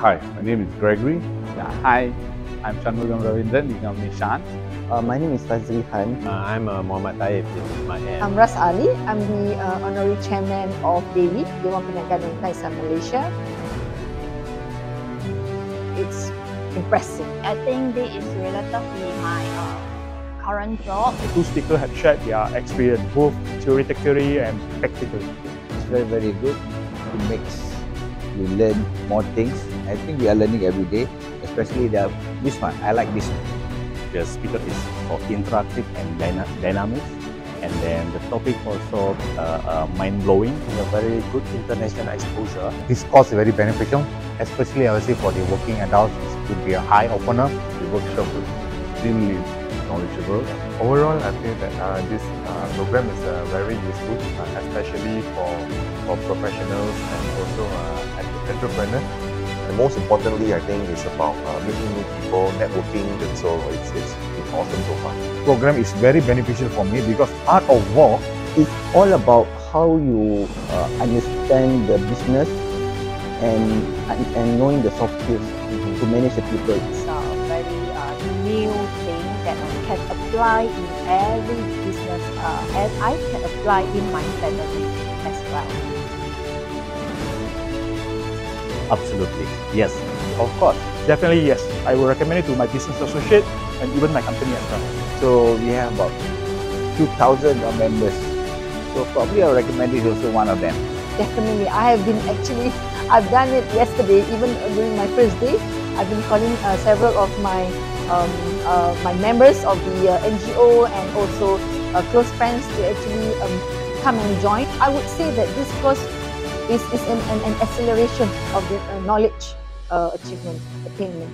Hi, my name is Gregory. Hi, I'm Shanmugam Ravindran, you know me Shan. My name is Fazli Khan. I'm Muhammad Taib. I'm Ras Ali. I'm the honorary chairman of DEWI, Dewan Perniagaan dan Kaisaran Malaysia. It's impressive. I think this is relatively my current job. The two speakers have shared their experience, both theoretically and practically. It's very, very good. It makes you learn more things. I think we are learning every day, especially this one. I like this one. The speaker is interactive and dynamic, and then the topic also mind-blowing. A very good international exposure. This course is very beneficial, especially I would say for the working adults. It could be a high opener. The workshop was extremely knowledgeable. Overall, I feel that this program is very useful, especially for professionals and also entrepreneurs. And most importantly, I think it's about meeting new people, networking, and so it's awesome so far. The program is very beneficial for me because Art of War is all about how you understand the business and knowing the soft skills to manage the people. It's a very new thing that can apply in every business, and I can apply in my family as well. Absolutely, yes. Of course, definitely yes. I will recommend it to my business associate and even my company as well. So we have about 2,000 members. So probably I recommend it also one of them. Definitely, I've done it yesterday, even during my first day. I've been calling several of my members of the NGO and also close friends to actually come and join. I would say that this course is an acceleration of the knowledge attainment.